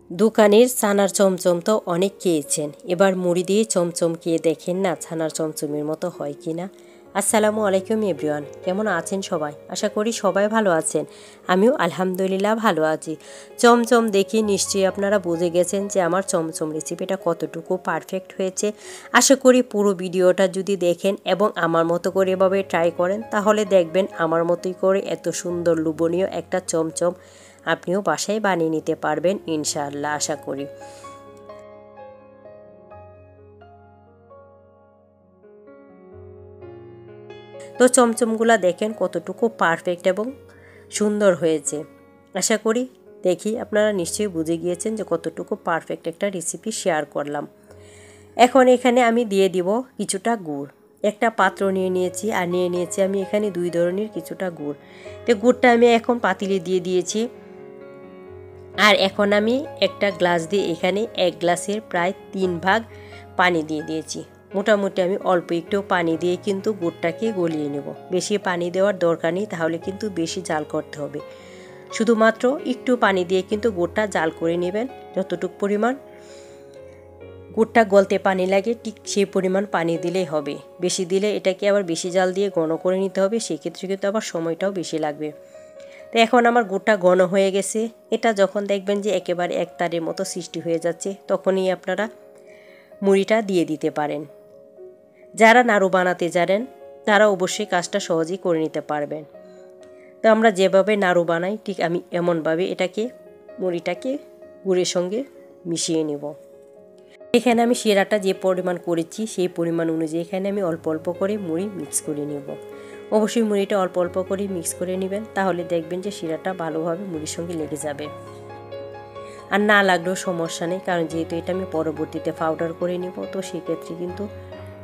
দোকানের ছানার চমচম তো অনেক খেয়েছেন, এবার মুড়ি দিয়ে চমচম খেয়ে দেখেন না ছানার চমচমের মতো হয় কি না। আসসালামু আলাইকুম এভরিওয়ান, কেমন আছেন সবাই? আশা করি সবাই ভালো আছেন। আমিও আলহামদুলিল্লাহ ভালো আছি। চমচম দেখে নিশ্চয়ই আপনারা বুঝে গেছেন যে আমার চমচম রেসিপিটা কতটুকু পারফেক্ট হয়েছে। আশা করি পুরো ভিডিওটা যদি দেখেন এবং আমার মতো করে এভাবে ট্রাই করেন তাহলে দেখবেন আমার মতোই করে এত সুন্দর লোভনীয় একটা চমচম আপনিও বাসায় বানিয়ে নিতে পারবেন ইনশাআল্লাহ, আশা করি। তো চমচমগুলো দেখেন কতটুকু পারফেক্ট এবং সুন্দর হয়েছে। আশা করি দেখি আপনারা নিশ্চয়ই বুঝে গিয়েছেন যে কতটুকু পারফেক্ট একটা রেসিপি শেয়ার করলাম। এখন এখানে আমি দিয়ে দিব কিছুটা গুড়। একটা পাত্র নিয়ে নিয়েছি আর নিয়ে নিয়েছি আমি এখানে 2 ধরনের কিছুটা গুড়। তো গুড়টা আমি এখন পাতিলে দিয়ে দিয়েছি। আর এখন আমি একটা গ্লাস দিয়ে এখানে 1 গ্লাসের প্রায় 3 ভাগ পানি দিয়ে দিয়েছি। মোটামুটি আমি অল্প একটু পানি দিয়ে কিন্তু গুড়টাকে গলিয়ে নেব। বেশি পানি দেওয়ার দরকার নেই, তাহলে কিন্তু বেশি জাল করতে হবে। শুধুমাত্র একটু পানি দিয়ে কিন্তু গুড়টা জাল করে নেবেন। যতটুকু পরিমাণ গুড়টা গলতে পানি লাগে ঠিক সেই পরিমাণ পানি দিলেই হবে। বেশি দিলে এটাকে আবার বেশি জাল দিয়ে ঘন করে নিতে হবে, সেক্ষেত্রে কিন্তু আবার সময়টাও বেশি লাগবে। তো এখন আমার গুড়টা ঘন হয়ে গেছে। এটা যখন দেখবেন যে একেবারে এক তারের মতো সৃষ্টি হয়ে যাচ্ছে, তখনই আপনারা মুড়িটা দিয়ে দিতে পারেন। যারা নাড়ু বানাতে জানেন তারা অবশ্যই কাজটা সহজেই করে নিতে পারবেন। তো আমরা যেভাবে নাড়ু বানাই ঠিক আমি এমনভাবে এটাকে মুড়িটাকে গুড়ের সঙ্গে মিশিয়ে নেব। এখানে আমি শিরাটা যে পরিমাণ করেছি সেই পরিমাণ অনুযায়ী এখানে আমি অল্প অল্প করে মুড়ি মিক্স করে নেব। অবশ্যই মুড়িটা অল্প অল্প করে মিক্স করে নেবেন, তাহলে দেখবেন যে শিরাটা ভালোভাবে মুড়ির সঙ্গে লেগে যাবে। আর না লাগলেও সমস্যা নেই, কারণ যেহেতু এটা আমি পরবর্তীতে পাউডার করে নেব, তো সেক্ষেত্রে কিন্তু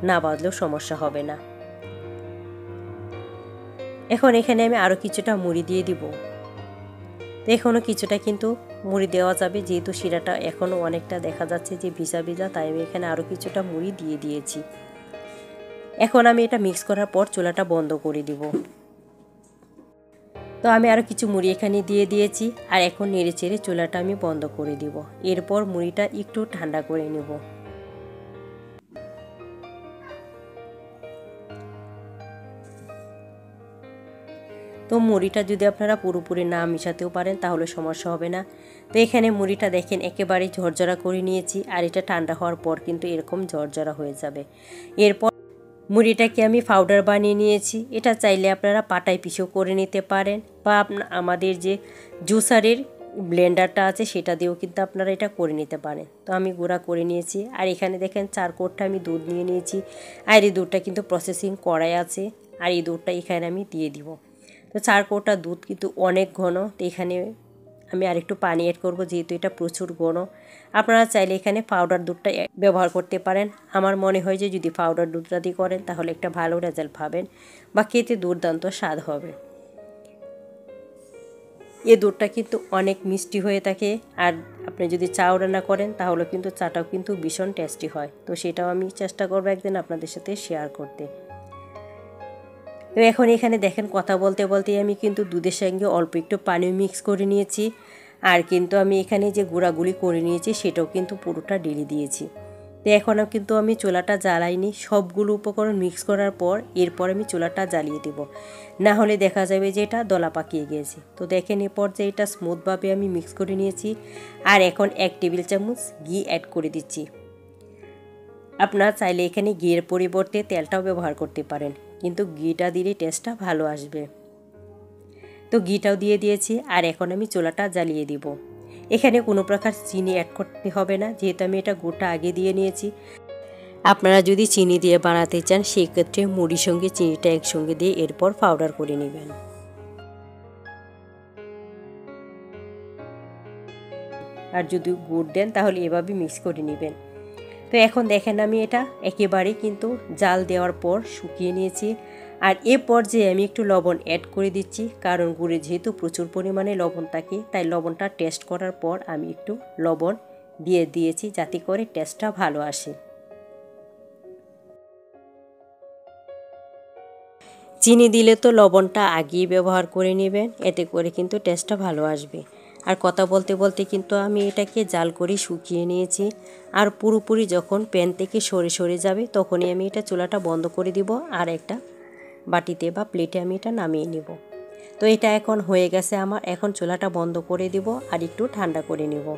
না বাঁধলেও সমস্যা হবে না। এখন এখানে আমি আরও কিছুটা মুড়ি দিয়ে দিব। তো এখনও কিছুটা কিন্তু মুড়ি দেওয়া যাবে, যেহেতু শিরাটা এখনও অনেকটা দেখা যাচ্ছে যে ভিজা ভিজা, তাই আমি এখানে আরও কিছুটা মুড়ি দিয়ে দিয়েছি। এখন আমি এটা মিক্স করার পর চুলাটা বন্ধ করে দিব। তো আমি আরও কিছু মুড়ি এখানে দিয়ে দিয়েছি, আর এখন নেড়ে চেড়ে চুলাটা আমি বন্ধ করে দিব। এরপর মুড়িটা একটু ঠান্ডা করে নেব। তো মুড়িটা যদি আপনারা পুরোপুরি না মিশাতেও পারেন তাহলে সমস্যা হবে না। তো এখানে মুড়িটা দেখেন একেবারেই ঝরঝরা করে নিয়েছি, আর এটা ঠান্ডা হওয়ার পর কিন্তু এরকম ঝরঝরা হয়ে যাবে। এরপর মুড়িটাকে আমি পাউডার বানিয়ে নিয়েছি। এটা চাইলে আপনারা পাটায় পিষেও করে নিতে পারেন, বা আমাদের যে জুসারের ব্লেন্ডারটা আছে সেটা দিয়েও কিন্তু আপনারা এটা করে নিতে পারেন। তো আমি গুঁড়া করে নিয়েছি। আর এখানে দেখেন 4 কোটটা আমি দুধ নিয়ে নিয়েছি, আর এই দুধটা কিন্তু প্রসেসিং করাই আছে, আর এই দুধটা এখানে আমি দিয়ে দিব। তো 4 কোটা দুধ কিন্তু অনেক ঘন, তো এখানে আমি আরেকটু পানি অ্যাড করব, যেহেতু এটা প্রচুর ঘন। আপনারা চাইলে এখানে পাউডার দুধটা ব্যবহার করতে পারেন। আমার মনে হয় যে যদি পাউডার দুধটা দিয়ে করেন তাহলে একটা ভালো রেজাল্ট পাবেন, বা খেতে দুর্দান্ত স্বাদ হবে। এই দুধটা কিন্তু অনেক মিষ্টি হয়ে থাকে, আর আপনি যদি চাও রান্না করেন তাহলে কিন্তু চাটাও কিন্তু ভীষণ টেস্টি হয়। তো সেটাও আমি চেষ্টা করবো একদিন আপনাদের সাথে শেয়ার করতে। তো এখন এখানে দেখেন কথা বলতে বলতে আমি কিন্তু দুধের সঙ্গে অল্প একটু পানি মিক্স করে নিয়েছি, আর কিন্তু আমি এখানে যে গুঁড়াগুলি করে নিয়েছি সেটাও কিন্তু পুরোটা ঢেলে দিয়েছি। তো এখনও কিন্তু আমি চুলাটা জ্বালাইনি। সবগুলো উপকরণ মিক্স করার পর এরপর আমি চুলাটা জ্বালিয়ে দেব, না হলে দেখা যাবে যে এটা দলা পাকিয়ে গিয়েছে। তো দেখেন এরপর যে এটা স্মুথভাবে আমি মিক্স করে নিয়েছি, আর এখন 1 টেবিল চামচ ঘি অ্যাড করে দিচ্ছি। আপনারা চাইলে এখানে ঘিয়ের পরিবর্তে তেলটাও ব্যবহার করতে পারেন, কিন্তু ঘিটা দিলে টেস্টটা ভালো আসবে। তো ঘিটাও দিয়ে দিয়েছি, আর এখন আমি চুলাটা জ্বালিয়ে দিব। এখানে কোনো প্রকার চিনি অ্যাড করতে হবে না, যেহেতু আমি এটা গুড়টা আগে দিয়ে নিয়েছি। আপনারা যদি চিনি দিয়ে বানাতে চান সেক্ষেত্রে মুড়ির সঙ্গে চিনিটা একসঙ্গে দিয়ে এরপর পাউডার করে নেবেন। আর যদি গুড় দেন তাহলে এভাবে মিক্স করে নেবেন। তো এখন দেখেন আমি এটা একেবারেই কিন্তু জাল দেওয়ার পর শুকিয়ে নিয়েছি, আর এ পর্যায়ে আমি একটু লবণ অ্যাড করে দিচ্ছি, কারণ গুড়ে যেহেতু প্রচুর পরিমাণে লবণ থাকে, তাই লবণটা টেস্ট করার পর আমি একটু লবণ দিয়ে দিয়েছি, যাতে করে টেস্টটা ভালো আসে। চিনি দিলে তো লবণটা আগেই ব্যবহার করে নেবেন, এতে করে কিন্তু টেস্টটা ভালো আসবে। আর কথা বলতে বলতে কিন্তু আমি এটাকে জাল করে শুকিয়ে নিয়েছি। আর পুরোপুরি যখন প্যান থেকে সরে সরে যাবে তখনই আমি এটা চুলাটা বন্ধ করে দিব আর একটা বাটিতে বা প্লেটে আমি এটা নামিয়ে নিব। তো এটা এখন হয়ে গেছে আমার। এখন চুলাটা বন্ধ করে দিব আর একটু ঠান্ডা করে নিব।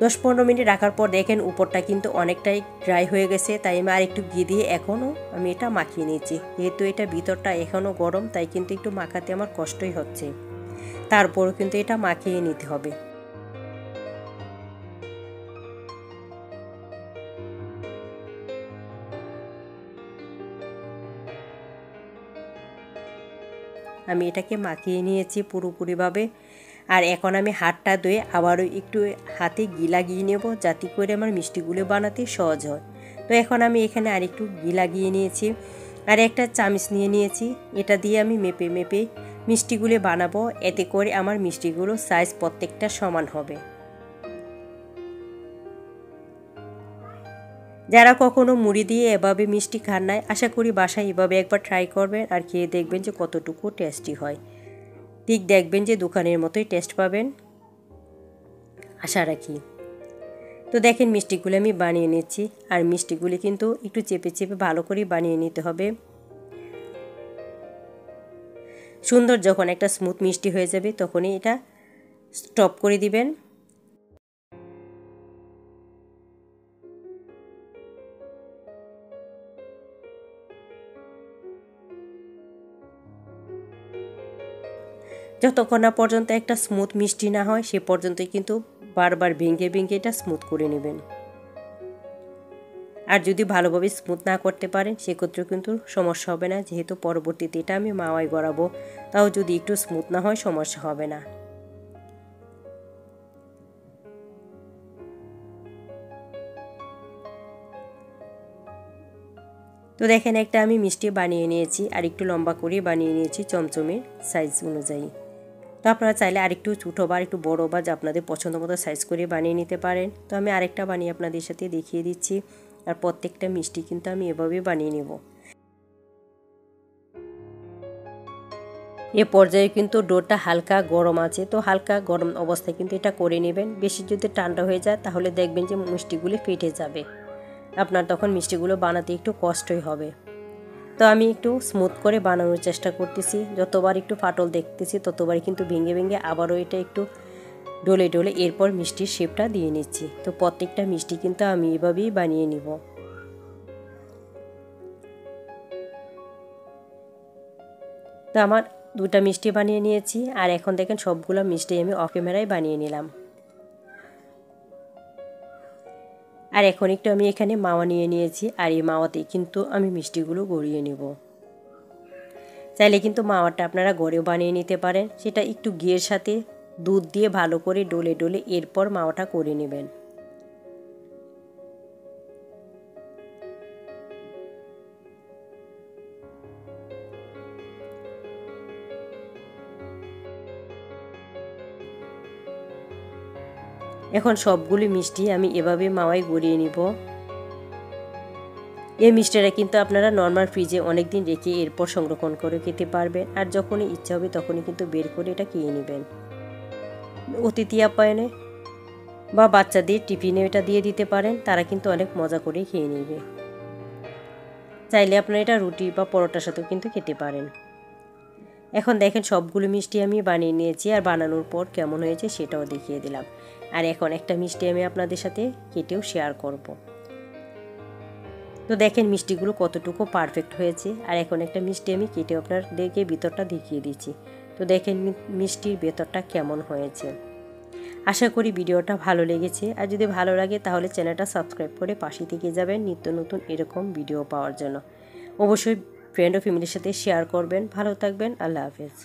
10-15 মিনিট রাখার পর দেখেন উপরটা কিন্তু অনেকটাই ড্রাই হয়ে গেছে, তাই আমি আর একটু ঘি দিয়ে এখনও আমি এটা মাখিয়ে নিয়েছি। যেহেতু এটা ভিতরটা এখনও গরম, তাই কিন্তু একটু মাখাতে আমার কষ্টই হচ্ছে। তারপরও কিন্তু এটা মাখিয়ে নিতে হবে। আমি এটাকে মাখিয়ে নিয়েছি পুরোপুরিভাবে। আর এখন আমি হাতটা ধুয়ে আবারও একটু হাতে ঘি লাগিয়ে নেব, যাতে করে আমার মিষ্টিগুলো বানাতে সহজ হয়। তো এখন আমি এখানে আরেকটু ঘি লাগিয়ে নিয়েছি আর একটা চামচ নিয়ে নিয়েছি। এটা দিয়ে আমি মেপে মেপে মিষ্টিগুলো বানাবো, এতে করে আমার মিষ্টিগুলো সাইজ প্রত্যেকটা সমান হবে। যারা কখনো মুড়ি দিয়ে এভাবে মিষ্টি খান নাই, আশা করি বাসায় এভাবে একবার ট্রাই করবেন আর খেয়ে দেখবেন যে কতটুকু টেস্টি হয়। ঠিক দেখবেন যে দোকানের মতোই টেস্ট পাবেন, আশা রাখি। তো দেখেন মিষ্টিগুলো আমি বানিয়ে নিচ্ছি। আর মিষ্টিগুলি কিন্তু একটু চেপে চেপে ভালো করে বানিয়ে নিতে হবে। সুন্দর যখন একটা স্মুথ মিষ্টি হয়ে যাবে তখনই এটা স্টপ করে দিবেন। যতক্ষণ না পর্যন্ত একটা স্মুথ মিষ্টি না হয় সে পর্যন্তই কিন্তু বারবার ভেঙে ভেঙে এটা স্মুথ করে নেবেন। আর যদি ভালোভাবে স্মুথ না করতে পারেন সেক্ষেত্রেও কিন্তু সমস্যা হবে না, যেহেতু পরবর্তীতে এটা আমি মাওয়ায় গড়াবো। তাও যদি একটু স্মুথ না হয় সমস্যা হবে না। তো দেখেন একটা আমি মিষ্টি বানিয়ে নিয়েছি আর একটু লম্বা করে বানিয়ে নিয়েছি চমচমের সাইজ অনুযায়ী। তো আপনারা চাইলে আরেকটু ছোটো বা একটু বড়ো বা আপনাদের পছন্দ মতো সাইজ করে বানিয়ে নিতে পারেন। তো আমি আরেকটা বানিয়ে আপনাদের সাথে দেখিয়ে দিচ্ছি। আর প্রত্যেকটা মিষ্টি কিন্তু আমি এভাবে বানিয়ে নেব। এ পর্যায়ে কিন্তু ডোটা হালকা গরম আছে, তো হালকা গরম অবস্থায় কিন্তু এটা করে নেবেন। বেশি যদি ঠান্ডা হয়ে যায় তাহলে দেখবেন যে মিষ্টিগুলো ফেটে যাবে, আপনার তখন মিষ্টিগুলো বানাতে একটু কষ্টই হবে। তো আমি একটু স্মুথ করে বানানোর চেষ্টা করতেছি। যতবার একটু ফাটল দেখতেছি ততবার কিন্তু ভেঙে ভেঙে আবারও এটা একটু ডলে ডলে এরপর মিষ্টির শেপটা দিয়ে নিচ্ছি। তো প্রত্যেকটা মিষ্টি কিন্তু আমি এভাবেই বানিয়ে নিব। তো আমার দুটা মিষ্টি বানিয়ে নিয়েছি আর এখন দেখেন সবগুলো মিষ্টি আমি অফ ক্যামেরায় বানিয়ে নিলাম। আর এখন একটু আমি এখানে মাওয়া নিয়ে নিয়েছি আর এই মাওয়াতেই কিন্তু আমি মিষ্টিগুলো গড়িয়ে নেব। চাইলে কিন্তু মাওয়াটা আপনারা ঘরেও বানিয়ে নিতে পারেন। সেটা একটু ঘিয়ের সাথে দুধ দিয়ে ভালো করে ডলে ডলে এরপর মাওয়াটা করে নেবেন। এখন সবগুলি মিষ্টি আমি এভাবে মাওয়ায় গড়িয়ে নিব। এই মিষ্টিটা কিন্তু আপনারা নর্মাল ফ্রিজে অনেক দিন রেখে এরপর সংরক্ষণ করে খেতে পারবেন। আর যখনই ইচ্ছা হবে তখনই কিন্তু বের করে এটা খেয়ে নেবেন। অতিথি আপ্যায়নে বা বাচ্চাদের টিফিনে এটা দিয়ে দিতে পারেন, তারা কিন্তু অনেক মজা করে খেয়ে নেবে। চাইলে আপনারা এটা রুটি বা পরোটার সাথেও কিন্তু খেতে পারেন। এখন দেখেন সবগুলো মিষ্টি আমি বানিয়ে নিয়েছি আর বানানোর পর কেমন হয়েছে সেটাও দেখিয়ে দিলাম। আর এখন একটা মিষ্টি আমি আপনাদের সাথে কেটেও শেয়ার করব। তো দেখেন মিষ্টিগুলো কতটুকু পারফেক্ট হয়েছে। আর এখন একটা মিষ্টি আমি কেটে আপনাদেরকে ভিতরটা দেখিয়ে দিচ্ছি। তো দেখেন মিষ্টির ভেতরটা কেমন হয়েছে। আশা করি ভিডিওটা ভালো লেগেছে। আর যদি ভালো লাগে তাহলে চ্যানেলটা সাবস্ক্রাইব করে পাশে থেকে যাবেন নিত্য নতুন এরকম ভিডিও পাওয়ার জন্য। অবশ্যই ফ্রেন্ড ও ফ্যামিলির সাথে শেয়ার করবেন। ভালো থাকবেন। আল্লাহ হাফেজ।